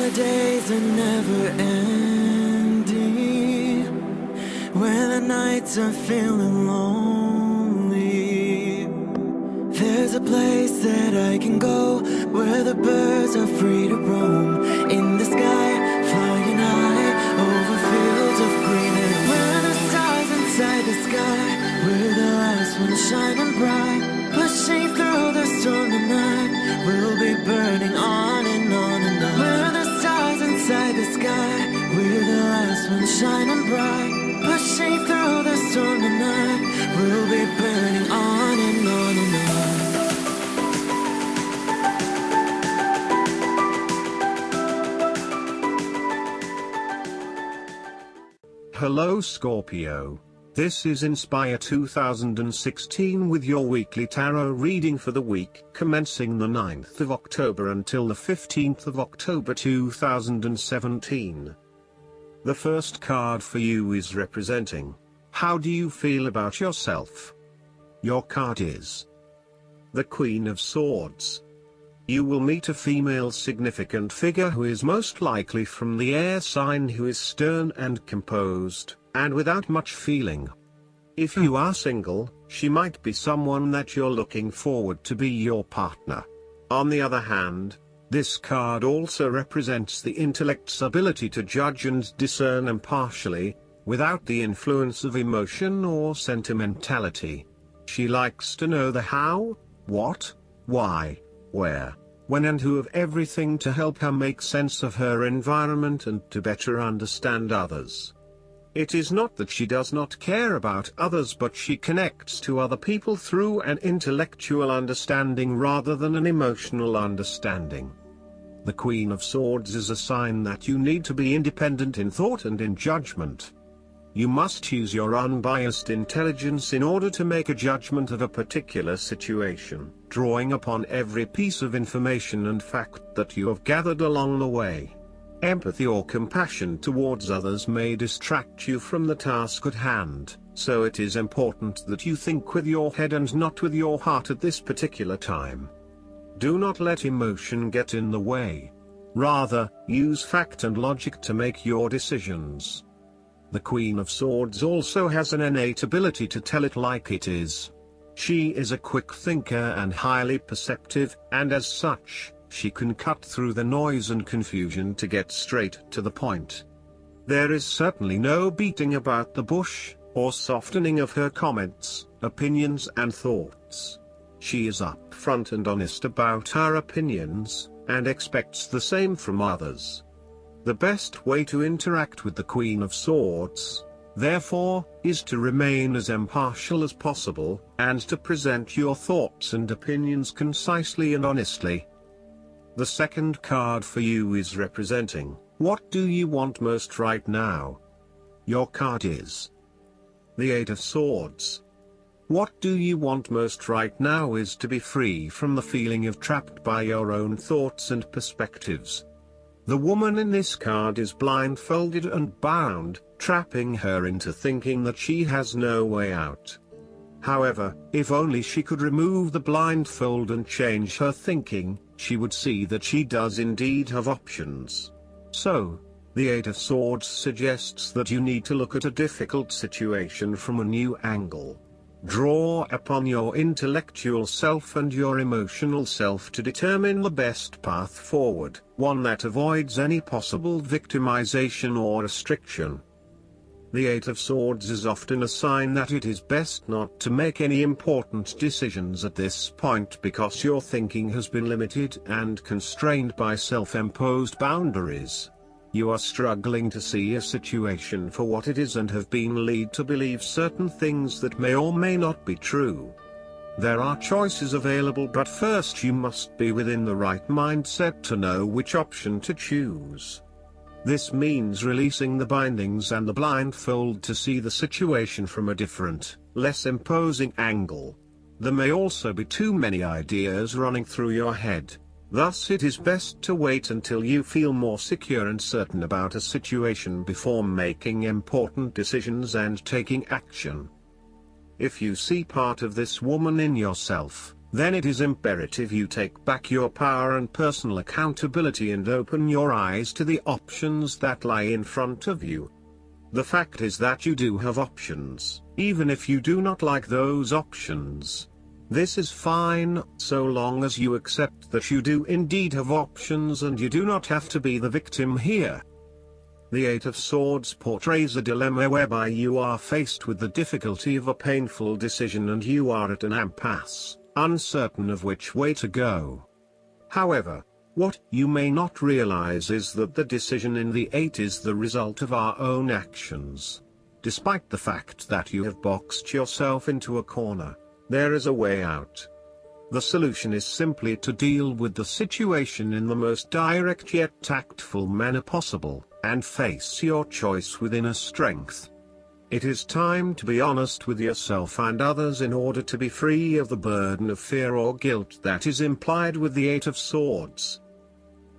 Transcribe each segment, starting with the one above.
the days are never ending, when the nights are feeling lonely, there's a place that I can go, where the birds are free to roam, in the sky, flying high, over fields of green, and where the stars inside the sky, we're the last ones shining bright, pushing through the storm tonight, we'll be burning on and on and on. We're the stars inside the sky, we're the last ones shining bright, pushing through the storm tonight, we'll be burning on and on and on. Hello Scorpio. This is Inspire 2016 with your weekly tarot reading for the week commencing the 9th of October until the 15th of October 2017. The first card for you is representing, how do you feel about yourself? Your card is the Queen of Swords. You will meet a female significant figure who is most likely from the air sign, who is stern and composed, and without much feeling. If you are single, she might be someone that you're looking forward to be your partner. On the other hand, this card also represents the intellect's ability to judge and discern impartially, without the influence of emotion or sentimentality. She likes to know the how, what, why, where, when and who of everything to help her make sense of her environment and to better understand others. It is not that she does not care about others, but she connects to other people through an intellectual understanding rather than an emotional understanding. The Queen of Swords is a sign that you need to be independent in thought and in judgment. You must use your unbiased intelligence in order to make a judgment of a particular situation, drawing upon every piece of information and fact that you have gathered along the way. Empathy or compassion towards others may distract you from the task at hand, so it is important that you think with your head and not with your heart at this particular time. Do not let emotion get in the way. Rather, use fact and logic to make your decisions. The Queen of Swords also has an innate ability to tell it like it is. She is a quick thinker and highly perceptive, and as such, she can cut through the noise and confusion to get straight to the point. There is certainly no beating about the bush, or softening of her comments, opinions and thoughts. She is upfront and honest about her opinions, and expects the same from others. The best way to interact with the Queen of Swords, therefore, is to remain as impartial as possible, and to present your thoughts and opinions concisely and honestly. The second card for you is representing, what do you want most right now? Your card is the Eight of Swords. What do you want most right now is to be free from the feeling of trapped by your own thoughts and perspectives. The woman in this card is blindfolded and bound, trapping her into thinking that she has no way out. However, if only she could remove the blindfold and change her thinking, she would see that she does indeed have options. So, the Eight of Swords suggests that you need to look at a difficult situation from a new angle. Draw upon your intellectual self and your emotional self to determine the best path forward, one that avoids any possible victimization or restriction. The Eight of Swords is often a sign that it is best not to make any important decisions at this point because your thinking has been limited and constrained by self-imposed boundaries. You are struggling to see a situation for what it is and have been led to believe certain things that may or may not be true. There are choices available, but first you must be within the right mindset to know which option to choose. This means releasing the bindings and the blindfold to see the situation from a different, less imposing angle. There may also be too many ideas running through your head. Thus it is best to wait until you feel more secure and certain about a situation before making important decisions and taking action. If you see part of this woman in yourself, then it is imperative you take back your power and personal accountability and open your eyes to the options that lie in front of you. The fact is that you do have options, even if you do not like those options. This is fine, so long as you accept that you do indeed have options and you do not have to be the victim here. The Eight of Swords portrays a dilemma whereby you are faced with the difficulty of a painful decision and you are at an impasse, uncertain of which way to go. However, what you may not realize is that the decision in the Eight is the result of our own actions. Despite the fact that you have boxed yourself into a corner, there is a way out. The solution is simply to deal with the situation in the most direct yet tactful manner possible, and face your choice with inner strength. It is time to be honest with yourself and others in order to be free of the burden of fear or guilt that is implied with the Eight of Swords.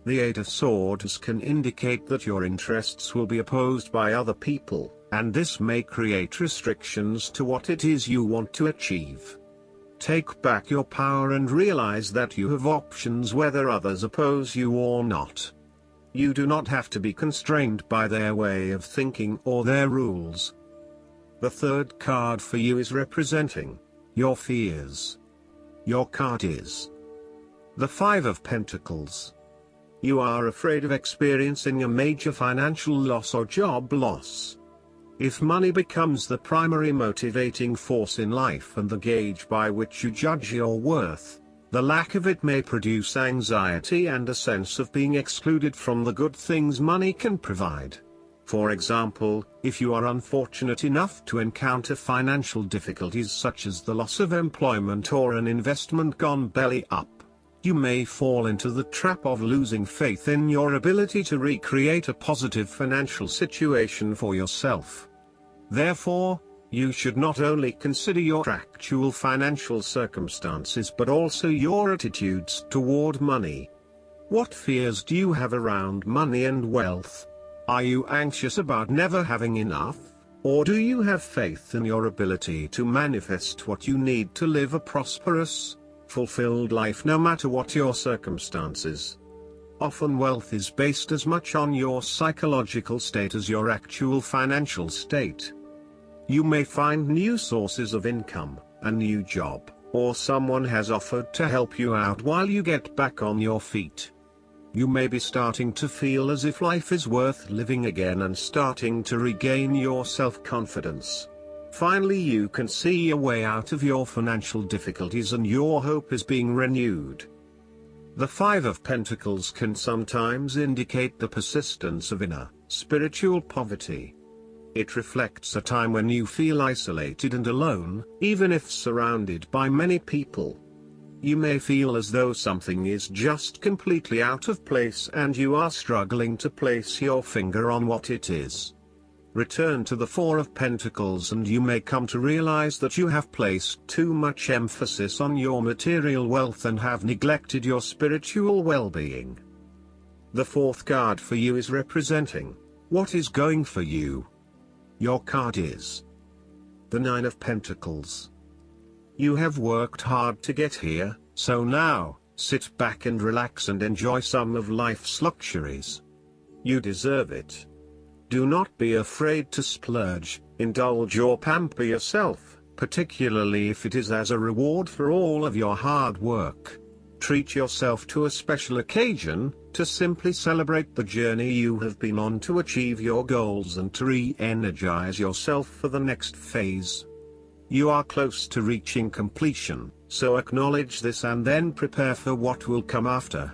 The Eight of Swords can indicate that your interests will be opposed by other people, and this may create restrictions to what it is you want to achieve. Take back your power and realize that you have options whether others oppose you or not. You do not have to be constrained by their way of thinking or their rules. The third card for you is representing your fears. Your card is the Five of Pentacles. You are afraid of experiencing a major financial loss or job loss. If money becomes the primary motivating force in life and the gauge by which you judge your worth, the lack of it may produce anxiety and a sense of being excluded from the good things money can provide. For example, if you are unfortunate enough to encounter financial difficulties such as the loss of employment or an investment gone belly up, you may fall into the trap of losing faith in your ability to recreate a positive financial situation for yourself. Therefore, you should not only consider your actual financial circumstances but also your attitudes toward money. What fears do you have around money and wealth? Are you anxious about never having enough, or do you have faith in your ability to manifest what you need to live a prosperous, fulfilled life no matter what your circumstances? Often wealth is based as much on your psychological state as your actual financial state. You may find new sources of income, a new job, or someone has offered to help you out while you get back on your feet. You may be starting to feel as if life is worth living again and starting to regain your self-confidence. Finally, you can see a way out of your financial difficulties and your hope is being renewed. The Five of Pentacles can sometimes indicate the persistence of inner, spiritual poverty. It reflects a time when you feel isolated and alone, even if surrounded by many people. You may feel as though something is just completely out of place and you are struggling to place your finger on what it is. Return to the Four of Pentacles and you may come to realize that you have placed too much emphasis on your material wealth and have neglected your spiritual well-being. The fourth card for you is representing what is going for you. Your card is the Nine of Pentacles. You have worked hard to get here, so now, sit back and relax and enjoy some of life's luxuries. You deserve it. Do not be afraid to splurge, indulge or pamper yourself, particularly if it is as a reward for all of your hard work. Treat yourself to a special occasion, to simply celebrate the journey you have been on to achieve your goals and to re-energize yourself for the next phase. You are close to reaching completion, so acknowledge this and then prepare for what will come after.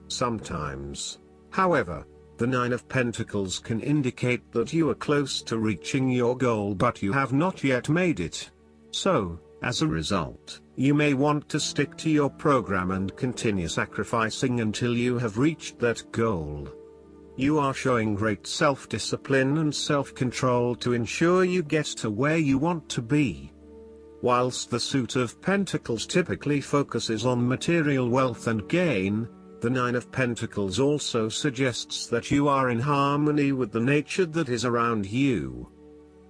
Sometimes, however, the Nine of Pentacles can indicate that you are close to reaching your goal but you have not yet made it. So, as a result, you may want to stick to your program and continue sacrificing until you have reached that goal. You are showing great self-discipline and self-control to ensure you get to where you want to be. Whilst the Suit of Pentacles typically focuses on material wealth and gain, the Nine of Pentacles also suggests that you are in harmony with the nature that is around you.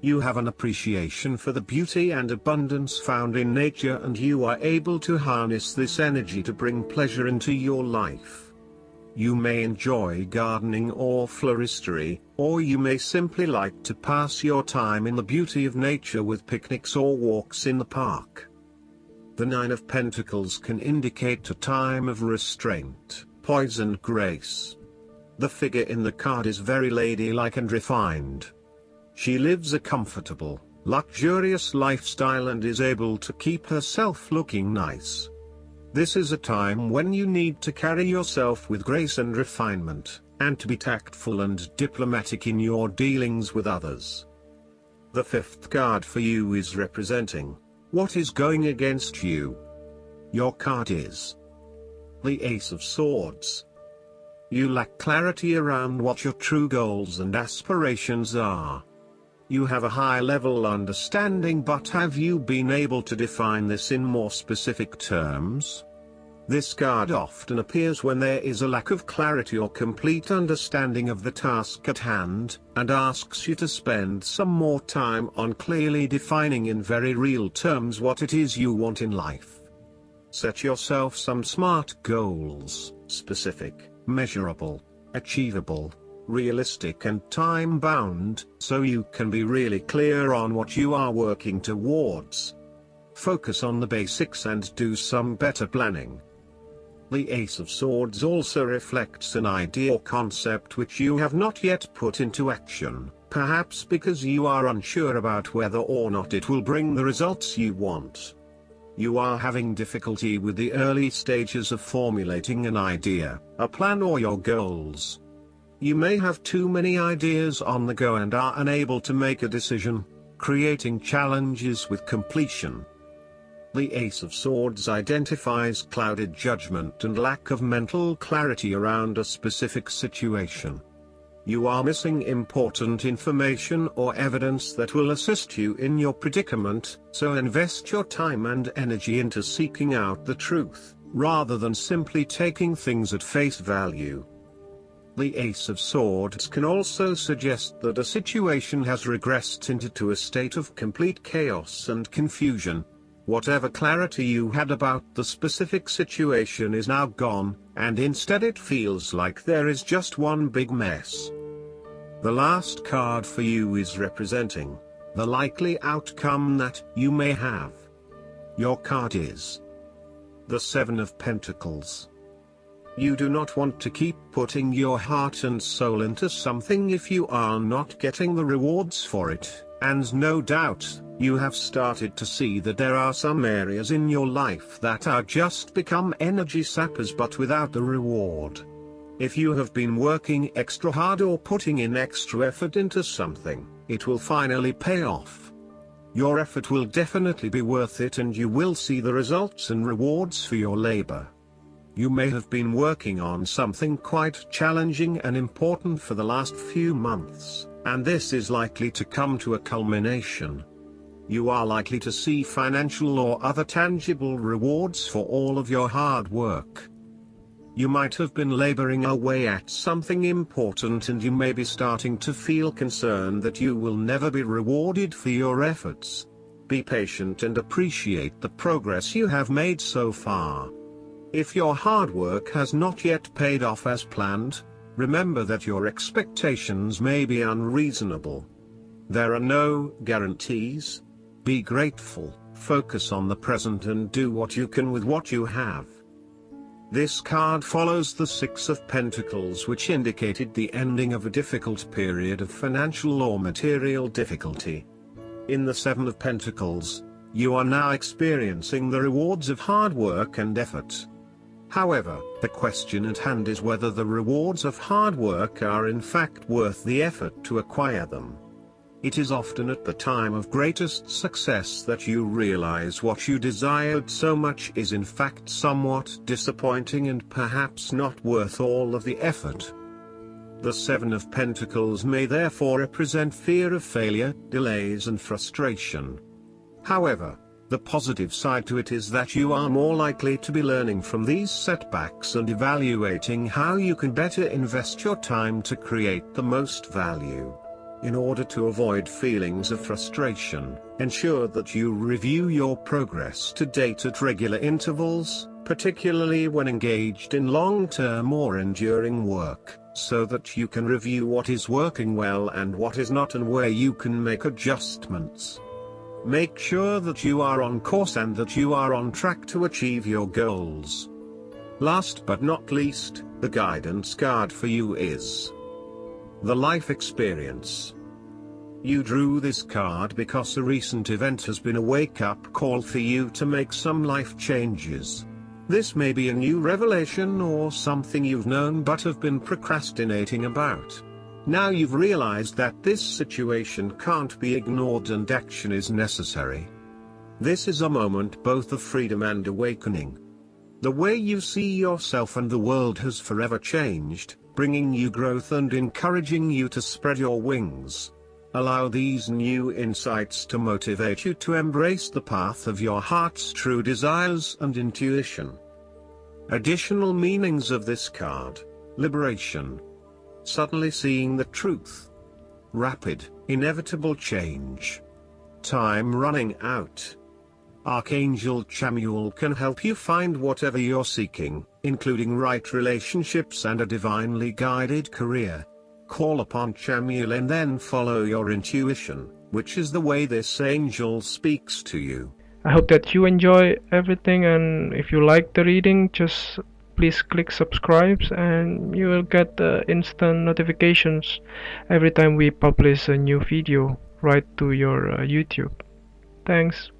You have an appreciation for the beauty and abundance found in nature, and you are able to harness this energy to bring pleasure into your life. You may enjoy gardening or floristery, or you may simply like to pass your time in the beauty of nature with picnics or walks in the park. The Nine of Pentacles can indicate a time of restraint, poise and grace. The figure in the card is very ladylike and refined. She lives a comfortable, luxurious lifestyle and is able to keep herself looking nice. This is a time when you need to carry yourself with grace and refinement, and to be tactful and diplomatic in your dealings with others. The fifth card for you is representing what is going against you. Your card is the Ace of Swords. You lack clarity around what your true goals and aspirations are. You have a high-level understanding, but have you been able to define this in more specific terms? This card often appears when there is a lack of clarity or complete understanding of the task at hand, and asks you to spend some more time on clearly defining in very real terms what it is you want in life. Set yourself some smart goals, specific, measurable, achievable, realistic and time-bound, so you can be really clear on what you are working towards. Focus on the basics and do some better planning. The Ace of Swords also reflects an idea or concept which you have not yet put into action, perhaps because you are unsure about whether or not it will bring the results you want. You are having difficulty with the early stages of formulating an idea, a plan or your goals. You may have too many ideas on the go and are unable to make a decision, creating challenges with completion. The Ace of Swords identifies clouded judgment and lack of mental clarity around a specific situation. You are missing important information or evidence that will assist you in your predicament, so invest your time and energy into seeking out the truth, rather than simply taking things at face value. The Ace of Swords can also suggest that a situation has regressed into a state of complete chaos and confusion. Whatever clarity you had about the specific situation is now gone, and instead it feels like there is just one big mess. The last card for you is representing the likely outcome that you may have. Your card is the Seven of Pentacles. You do not want to keep putting your heart and soul into something if you are not getting the rewards for it, and no doubt, you have started to see that there are some areas in your life that are just become energy sappers but without the reward. If you have been working extra hard or putting in extra effort into something, it will finally pay off. Your effort will definitely be worth it and you will see the results and rewards for your labor. You may have been working on something quite challenging and important for the last few months, and this is likely to come to a culmination. You are likely to see financial or other tangible rewards for all of your hard work. You might have been laboring away at something important and you may be starting to feel concerned that you will never be rewarded for your efforts. Be patient and appreciate the progress you have made so far. If your hard work has not yet paid off as planned, remember that your expectations may be unreasonable. There are no guarantees. Be grateful, focus on the present and do what you can with what you have. This card follows the Six of Pentacles, which indicated the ending of a difficult period of financial or material difficulty. In the Seven of Pentacles, you are now experiencing the rewards of hard work and effort. However, the question at hand is whether the rewards of hard work are in fact worth the effort to acquire them. It is often at the time of greatest success that you realize what you desired so much is in fact somewhat disappointing and perhaps not worth all of the effort. The Seven of Pentacles may therefore represent fear of failure, delays and frustration. However, the positive side to it is that you are more likely to be learning from these setbacks and evaluating how you can better invest your time to create the most value. In order to avoid feelings of frustration, ensure that you review your progress to date at regular intervals, particularly when engaged in long-term or enduring work, so that you can review what is working well and what is not and where you can make adjustments. Make sure that you are on course and that you are on track to achieve your goals. Last but not least, the guidance card for you is the life experience. You drew this card because a recent event has been a wake-up call for you to make some life changes. This may be a new revelation or something you've known but have been procrastinating about. Now you've realized that this situation can't be ignored and action is necessary. This is a moment both of freedom and awakening. The way you see yourself and the world has forever changed, bringing you growth and encouraging you to spread your wings. Allow these new insights to motivate you to embrace the path of your heart's true desires and intuition. Additional meanings of this card: liberation, suddenly seeing the truth, rapid, inevitable change, time running out. Archangel Chamuel can help you find whatever you're seeking, including right relationships and a divinely guided career. Call upon Chamuel and then follow your intuition, which is the way this angel speaks to you. I hope that you enjoy everything, and if you like the reading, just please click subscribe and you will get instant notifications every time we publish a new video right to your YouTube. Thanks.